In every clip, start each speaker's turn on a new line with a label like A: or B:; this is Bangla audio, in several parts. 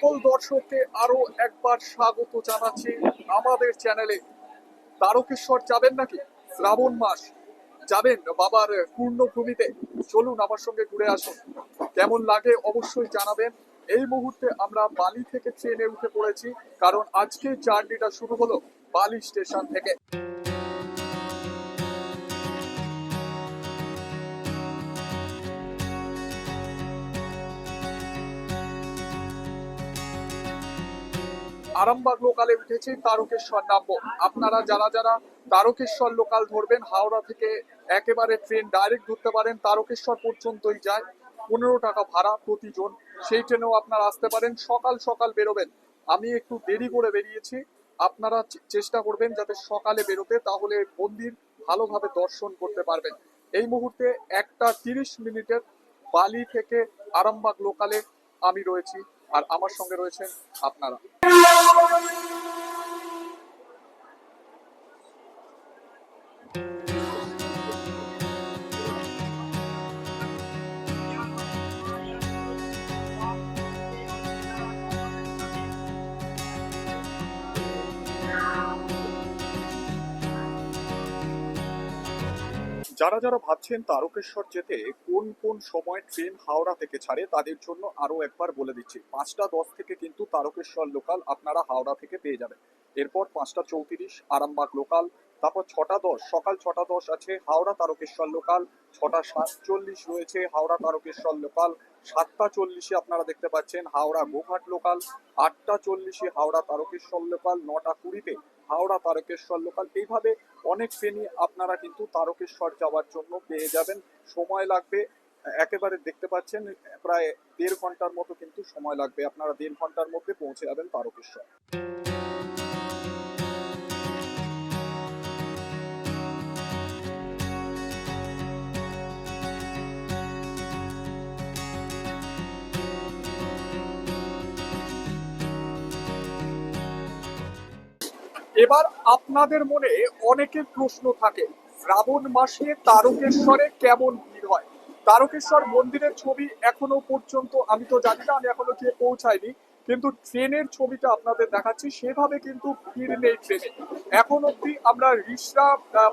A: সকল দর্শককে আরো একবার স্বাগত জানাচ্ছি আমাদের চ্যানেলে। তারকেশ্বর যাবেন নাকি? শ্রাবণ মাস, যাবেন বাবার পূর্ণভূমিতে? চলুন আমার সঙ্গে ঘুরে আসুন। কেমন লাগে অবশ্যই জানাবেন। এই মুহূর্তে আমরা বালি থেকে ট্রেনে উঠে পড়েছি, কারণ আজকে জার্নিটা শুরু হলো বালি স্টেশন থেকে। আরামবাগ লোকালে উঠেছি, তারকেশ্বর নামবো। আপনারা যারা যারা তারকেশ্বর লোকাল ধরবেন, হাওড়া থেকে একেবারে ট্রেন ডাইরেক্ট ধরতে পারেন, তারকেশ্বর পর্যন্তই যায়। 15 টাকা ভাড়া প্রতিজন, সেই ট্রেনেও আপনারা আসতে পারেন। সকাল সকাল বেরোবেন, আমি একটু দেরি করে বেরিয়েছি। আপনারা চেষ্টা করবেন যাতে সকালে বেরোতে, তাহলে মন্দির ভালোভাবে দর্শন করতে পারবেন। এই মুহূর্তে 1টা 30 মিনিটের বালি থেকে আরামবাগ লোকালে আমি রয়েছি, আর আমার সঙ্গে রয়েছেন আপনারা। যারা যারা ভাবছেন তারকেশ্বর যেতে কোন কোন সময় ট্রেন হাওড়া থেকে ছাড়ে, তাদের জন্য আরো একবার বলে দিচ্ছি। 5টা 10 থেকে কিন্তু তারকেশ্বর লোকাল আপনারা হাওড়া থেকে পেয়ে যাবেন। এরপর 5টা 34 আরামবাগ লোকাল, তারপর 6টা 10 সকাল 6টা 10 আছে হাওড়া তারকেশ্বর লোকাল, 6টা 47 রয়েছে হাওড়া তারকেশ্বর লোকাল, 7টা 40 আপনারা দেখতে পাচ্ছেন হাওড়া গোঘাট লোকাল, 8টা 40 হাওড়া তারকেশ্বর লোকাল, 9টা 20 হাওড়া তারকেশ্বর লোকাল। এইভাবে অনেক ট্রেনই আপনারা কিন্তু তারকেশ্বর যাওয়ার জন্য পেয়ে যাবেন। সময় লাগবে, একেবারে দেখতে পাচ্ছেন প্রায় 1.5 ঘন্টার মতো কিন্তু সময় লাগবে। আপনারা 1.5 ঘন্টার মধ্যে পৌঁছে যাবেন তারকেশ্বর। এবার আপনাদের মনে অনেকের প্রশ্ন থাকে, শ্রাবণ মাসে তারকেশ্বরে কেমন ভিড় হয়। তারকেশ্বর মন্দিরের ছবি এখনো পর্যন্ত আমি তো জানি না, আমি এখনো গিয়ে পৌঁছাইনি, কিন্তু ট্রেনের ছবিটা আপনাদের দেখাচ্ছি। সেভাবে কিন্তু ভিড় নেই ট্রেনে। এখন অব্দি আমরা রিষড়া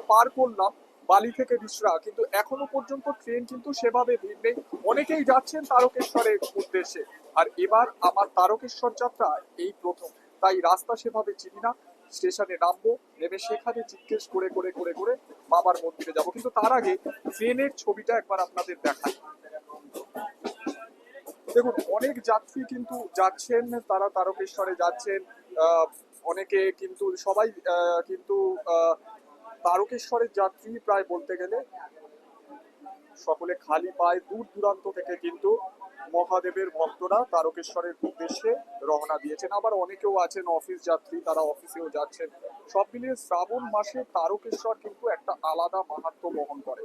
A: পার করলাম, বালি থেকে রিষড়া, কিন্তু এখনো পর্যন্ত ট্রেন কিন্তু সেভাবে ভিড় নেই। অনেকেই যাচ্ছেন তারকেশ্বরের উদ্দেশ্যে। আর এবার আমার তারকেশ্বর যাত্রা এই প্রথম, তাই রাস্তা সেভাবে চিনি না। স্টেশনে নামবো, নেমে সেখানে জিজ্ঞেস করে করে করে করে বাবার মন্দিরে যাব। কিন্তু তার আগে ট্রেনের ছবিটা একবার আপনাদের দেখাই। দেখুন, অনেক যাত্রী কিন্তু যাচ্ছেন, তারা তারকেশ্বরে যাচ্ছেন। অনেকে কিন্তু সবাই কিন্তু তারকেশ্বরের যাত্রী প্রায় বলতে গেলে সকলে খালি পায়ে দূর দূরান্ত থেকে কিন্তু মহাদেবের ভক্তরা তারকেশ্বরের উদ্দেশ্যে রওনা দিয়েছেন। আবার অনেকেও আছেন অফিস যাত্রী, তারা অফিসেও যাচ্ছেন। সব মিলিয়ে শ্রাবণ মাসে তারকেশ্বর কিন্তু একটা আলাদা মাহাত্ম্য বহন করে।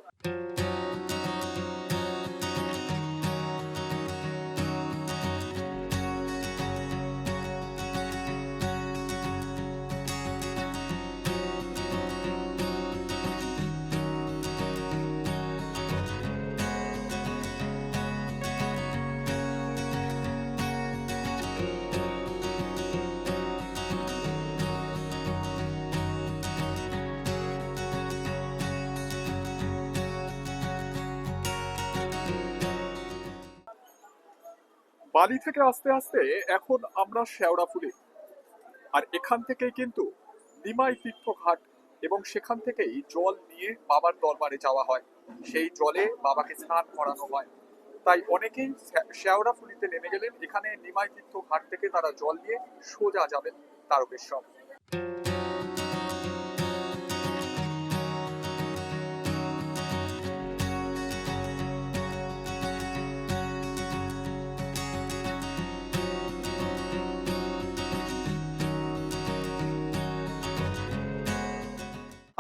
A: বালি থেকে আস্তে আস্তে এখন আমরা শেওড়াফুলি, আর এখান থেকেই কিন্তু নিমাই তীর্থ ঘাট, এবং সেখান থেকেই জল নিয়ে বাবার দরবারে যাওয়া হয়। সেই জলে বাবাকে স্নান করানো হয়। তাই অনেকেই শেওড়াফুলিতে নেমে গেলেন। এখানে নিমাই তীর্থ ঘাট থেকে তারা জল নিয়ে সোজা যাবেন তারকেশ্বর।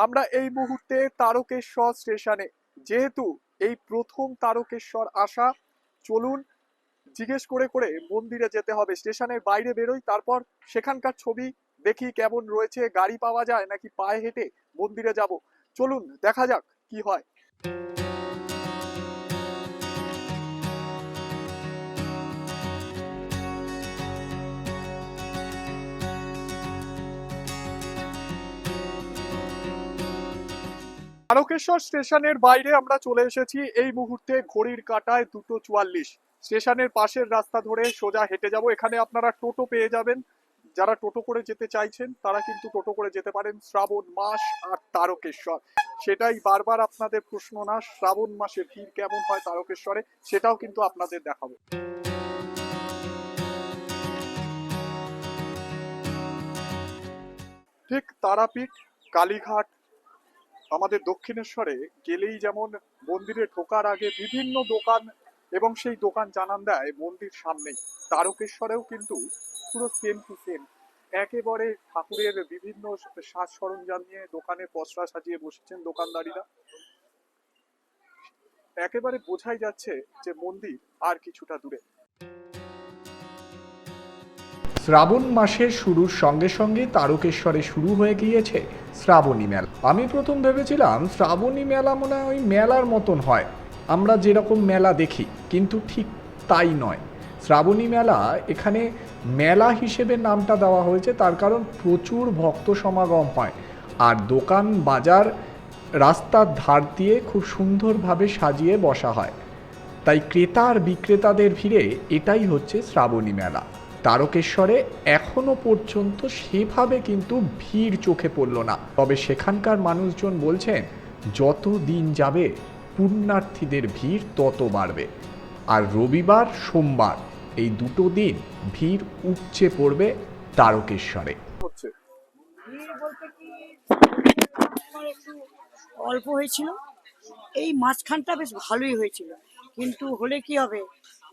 A: আমরা এই মুহূর্তে তারকেশ্বর স্টেশনে, যেহেতু এই প্রথম তারকেশ্বর আসা, চলুন জিজ্ঞেস করে করে মন্দিরে যেতে হবে। স্টেশনের বাইরে বেরোই, তারপর সেখানকার ছবি দেখি কেমন রয়েছে, গাড়ি পাওয়া যায় নাকি পায়ে হেঁটে মন্দিরে যাব। চলুন দেখা যাক কি হয়। তারকেশ্বর স্টেশনের বাইরে আমরা চলে এসেছি। এই মুহূর্তে ঘড়ির কাঁটায় 2:44। স্টেশনের পাশের রাস্তা ধরে সোজা হেঁটে যাব। এখানে আপনারা টোটো পেয়ে যাবেন। যারা টোটো করে যেতে চাইছেন তারা কিন্তু টোটো করে যেতে পারেন। শ্রাবণ মাস আর তারকেশ্বর, সেটাই বারবার আপনাদের প্রশ্ন, না শ্রাবণ মাসের ভিড় কেমন হয় তারকেশ্বরে সেটাও কিন্তু আপনাদের দেখাবো। ঠিক তারাপীঠ, কালীঘাট, আমাদের দক্ষিণেশ্বরে গেলেই যেমন মন্দিরে ঢোকার আগে বিভিন্ন দোকান এবং সেই দোকান জানান দেয় মন্দির সামনেই, তারকেশ্বরেও কিন্তু পুরো সেম টু সেম একেবারে ঠাকুরের বিভিন্ন সাজ সরঞ্জাম নিয়ে দোকানে পসরা সাজিয়ে বসেছেন দোকানদারিরা। একেবারে বোঝাই যাচ্ছে যে মন্দির আর কিছুটা দূরে।
B: শ্রাবণ মাসের শুরুর সঙ্গে সঙ্গে তারকেশ্বরে শুরু হয়ে গিয়েছে শ্রাবণী মেলা। আমি প্রথম ভেবেছিলাম শ্রাবণী মেলা মনে হয় ওই মেলার মতন হয়, আমরা যেরকম মেলা দেখি, কিন্তু ঠিক তাই নয়। শ্রাবণী মেলা এখানে মেলা হিসেবে নামটা দেওয়া হয়েছে তার কারণ প্রচুর ভক্ত সমাগম হয়, আর দোকান বাজার রাস্তার ধার দিয়ে খুব সুন্দরভাবে সাজিয়ে বসা হয়, তাই ক্রেতা আর বিক্রেতাদের ভিড়ে এটাই হচ্ছে শ্রাবণী মেলা। তারকেশ্বরে এখনো পর্যন্ত সেভাবে কিন্তু ভিড় চোখে পড়ল না, তবে সেখানকার মানুষজন বলছেন যত দিন যাবে পুণ্যার্থীদের ভিড় তত বাড়বে, আর রবিবার সোমবার এই দুটো দিন ভিড় উপচে পড়বে তারকেশ্বরে।
A: হচ্ছে
C: ভিড় বলতে কি আমার একটু অল্প হয়েছিল, এই মাঝখানটা বেশ ভালোই হয়েছিল, কিন্তু হলে কি হবে,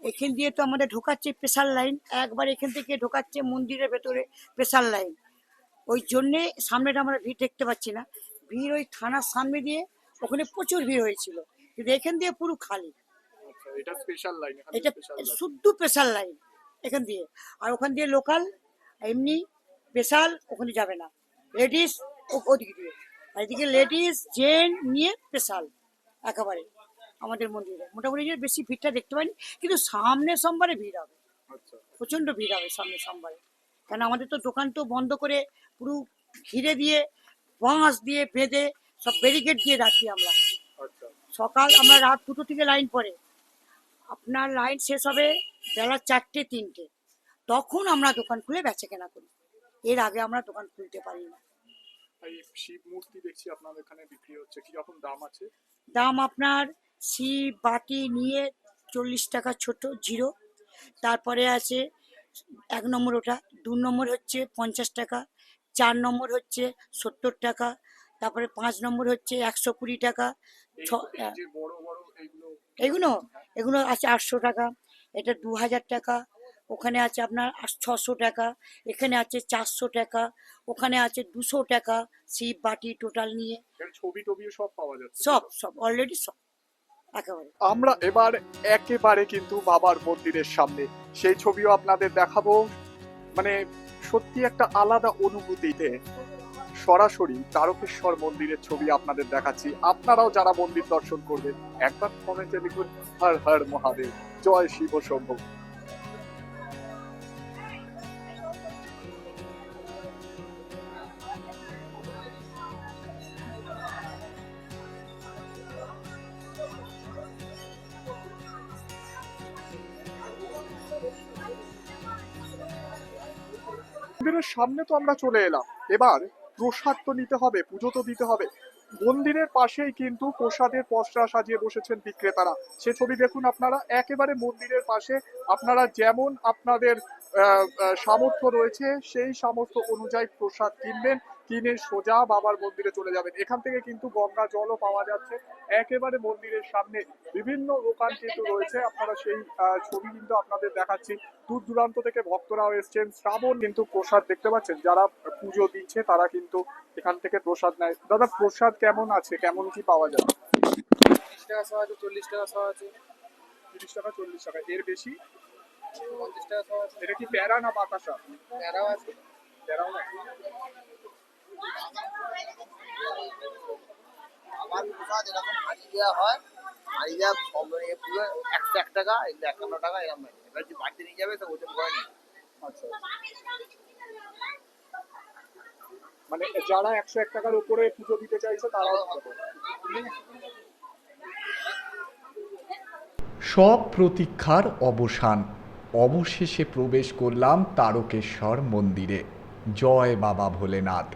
C: এখান দিয়ে তো আমাদের ঢোকাচ্ছে স্পেশাল লাইন, একবার এখান থেকে ঢোকাচ্ছে মন্দিরের ভেতরে স্পেশাল লাইন, ওই জন্যে সামনেটা আমরা ভিড় দেখতে পাচ্ছি না। ভিড় ওই থানার সামনে দিয়ে ওখানে প্রচুর ভিড় হয়েছিল, কিন্তু এখান দিয়ে পুরো খালি।
A: এটা স্পেশাল লাইন,
C: এটা শুদ্ধ স্পেশাল লাইন এখান দিয়ে, আর ওখান দিয়ে লোকাল এমনি স্পেশাল ওখানে যাবে না, লেডিস ওদিকে দিয়ে, আর এদিকে লেডিস জেন নিয়ে স্পেশাল একেবারে আমাদের মন্দিরে। মোটামুটি যে বেশি ভিড়টা দেখতে পাইনি, কিন্তু সামনে সোমবারে ভিড় হবে, প্রচণ্ড ভিড় হবে সামনে সোমবারে। কেন আমাদের তো দোকান তো বন্ধ করে পুরো ঘিরে দিয়ে বাঁশ দিয়ে বেঁধে সব ব্যারিকেড দিয়ে রাখি আমরা। সকাল আমরা রাত 2টো থেকে লাইন পড়ে, আপনার লাইন শেষ হবে বেলা 4টে 3টে, তখন আমরা দোকান খুলে বেচা কেনা করি, এর আগে আমরা দোকান খুলতে পারি না।
A: এই শিব মূর্তি দেখছি আপনাদের এখানে বিক্রি হচ্ছে, কি রকম দাম আছে?
C: দাম আপনার শিব বাটি নিয়ে 40 টাকা ছোট জিরো, তারপরে আছে 1 নম্বর, ওটা 2 নম্বর হচ্ছে 50 টাকা, 4 নম্বর হচ্ছে 70 টাকা, তারপরে 5 নম্বর হচ্ছে 120 টাকা,
A: যে বড় বড়
C: এগুলো এগুলো আছে 800 টাকা, এটা 2000 টাকা, ওখানে আছে আপনার 600 টাকা, এখানে আছে 400 টাকা, ওখানে আছে 200 টাকা, শিব বাটি টোটাল নিয়ে
A: ছবি টবিও সব পাওয়া যাচ্ছে,
C: সব অলরেডি সব একেবারে।
A: আমরা এবার একেবারে কিন্তু বাবার মন্দিরের সামনে, সেই ছবিও আপনাদের দেখাবো। মানে সত্যি একটা আলাদা অনুভূতিতে সরাসরি তারকেশ্বর মন্দিরের ছবি আপনাদের দেখাচ্ছি। আপনারাও যারা মন্দির দর্শন করবেন একবার কমেন্টে লিখুন হর হর মহাদেব, জয় শিব শম্ভু। মন্দিরের সামনে তো আমরা চলে এলাম, এবার প্রসাদ তো নিতে হবে, পুজো তো দিতে হবে। মন্দিরের পাশেই কিন্তু প্রসাদের পসরা সাজিয়ে বসেছেন বিক্রেতারা, সে ছবি দেখুন আপনারা। একেবারে মন্দিরের পাশে আপনারা যেমন আপনাদের সামর্থ্য রয়েছে সেই সামর্থ্য অনুযায়ী প্রসাদ কিনবেন, কিনে সোজা বাবার মন্দিরে চলে যাবেন। এখান থেকে কিন্তু গঙ্গা জলও পাওয়া যাচ্ছে। একেবারে মন্দিরের সামনে বিভিন্ন দোকান কিন্তু রয়েছে, আপনারা সেই ছবি কিন্তু আপনাদের দেখাচ্ছি। দূর দূরান্ত থেকে ভক্তরাও এসছেন। শ্রাবণ কিন্তু প্রসাদ দেখতে পাচ্ছেন, যারা পুজো দিচ্ছে তারা কিন্তু এখান থেকে প্রসাদ নেয়। দাদা প্রসাদ কেমন আছে, কেমন কি পাওয়া যায়?
D: 30 টাকা সহ আছে, 40 টাকা সহ আছে,
A: 30 টাকা 40 টাকা, এর বেশি
D: 50 টাকা সহ আছে,
A: এটা কি প্যারা না বাতাসা?
D: প্যারাও আছে।
A: প্যারাও না?
D: আমার প্রসাদ এরকম হাড়ি দেওয়া হয়, হাড়ি দেওয়া সব পুরো 101 টাকা, এগুলো 51 টাকা এরকম হয়। এবার যে বাড়িতে নিয়ে যাবে তো ওজন করে নিই।
A: আচ্ছা, মানে যারা 101 টাকার উপরে পুজো দিতে চাইছে তারাও দিতে পারে।
B: সব প্রতীক্ষার অবসান, অবশেষে প্রবেশ করলাম তারকেশ্বর মন্দিরে। জয় বাবা ভোলেনাথ।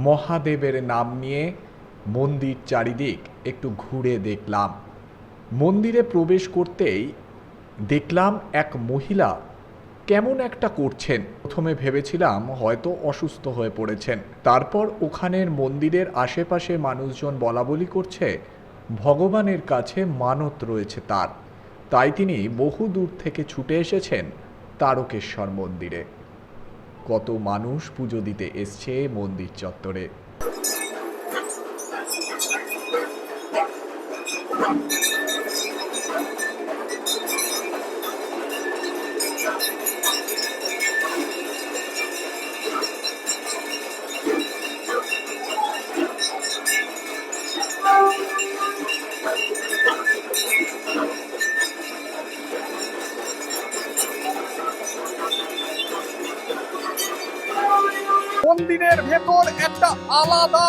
B: মহাদেবের নাম নিয়ে মন্দির চারিদিক একটু ঘুরে দেখলাম। মন্দিরে প্রবেশ করতেই দেখলাম এক মহিলা কেমন একটা করছেন। প্রথমে ভেবেছিলাম হয়তো অসুস্থ হয়ে পড়েছেন। তারপর ওখানের মন্দিরের আশেপাশে মানুষজন বলাবলি করছে ভগবানের কাছে মানত রয়েছে তার, তাই তিনি বহু দূর থেকে ছুটে এসেছেন তারকেশ্বর মন্দিরে। কত মানুষ পুজো দিতে এসছে মন্দির চত্বরে।
A: মন্দিরের ভেতর একটা আলাদা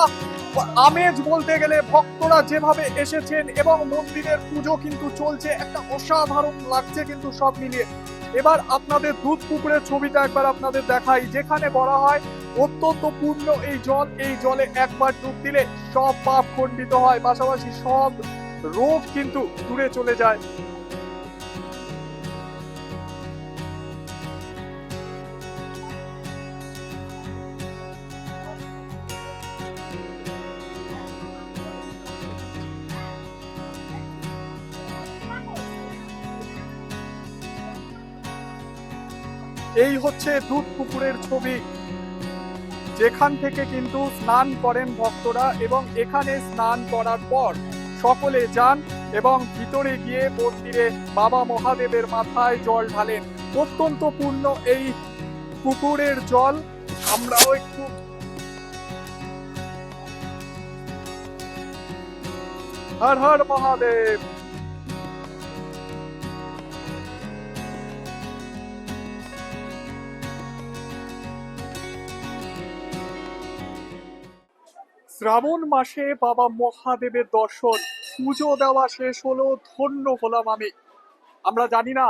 A: আমেজ বলতে গেলে, ভক্তরা যেভাবে এসেছেন এবং মন্দিরের পুজো কিন্তু চলছে, একটা অসাধারণ লাগছে কিন্তু সব মিলিয়ে। এবার আপনাদের দুধ পুকুরের ছবিটা একবার আপনাদের দেখাই, যেখানে বলা হয় অত্যন্ত পূর্ণ এই জল, এই জলে একবার ডুব দিলে সব পাপ খণ্ডিত হয়, পাশাপাশি সব রোগ কিন্তু দূরে চলে যায়। এই হচ্ছে দুধ পুকুরের ছবি, যেখান থেকে কিন্তু স্নান করেন ভক্তরা, এবং এখানে স্নান করার পর সকলে যান এবং ভিতরে গিয়ে মন্দিরে বাবা মহাদেবের মাথায় জল ঢালেন। অত্যন্ত পূর্ণ এই পুকুরের জল। আমরাও একটু হর হর মহাদেব। শ্রাবণ মাসে বাবা মহাদেবের দর্শন, পুজো দেওয়া শেষ হলো, ধন্য হলাম আমি। আমরা জানি না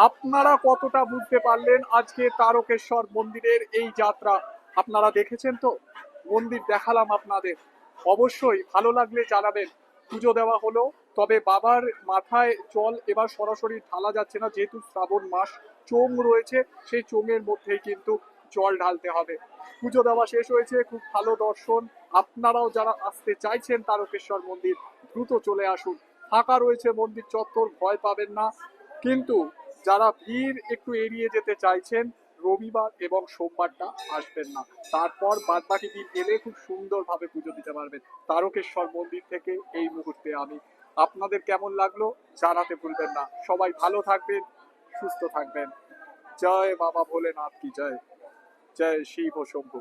A: আপনারা কতটা বুঝতে পারলেন আজকে তারকেশ্বর মন্দিরের এই যাত্রা। আপনারা দেখেছেন তো, মন্দির দেখালাম আপনাদের, অবশ্যই ভালো লাগলে জানাবেন। পুজো দেওয়া হলো, তবে বাবার মাথায় জল এবার সরাসরি ঢালা যাচ্ছে না, যেহেতু শ্রাবণ মাস, চোঙ রয়েছে, সেই চোঙের মধ্যেই কিন্তু জল ঢালতে হবে। পুজো দেওয়া শেষ হয়েছে, খুব ভালো দর্শন। আপনারাও যারা আসতে চাইছেন তারকেশ্বর মন্দির, দ্রুত চলে আসুন। ফাঁকা রয়েছে মন্দির চত্বর, ভয় পাবেন না। কিন্তু যারা ভিড় একটু এড়িয়ে যেতে চাইছেন, রবিবার এবং সোমবারটা আসবেন না, তারপর বাদবাকি দিন এলে খুব সুন্দরভাবে পুজো দিতে পারবেন তারকেশ্বর মন্দির থেকে। এই মুহূর্তে আমি আপনাদের কেমন লাগলো জানাতে ভুলবেন না। সবাই ভালো থাকবেন, সুস্থ থাকবেন। জয় বাবা ভোলেনাথ কি জয়, জয় শিব ও শম্ভু।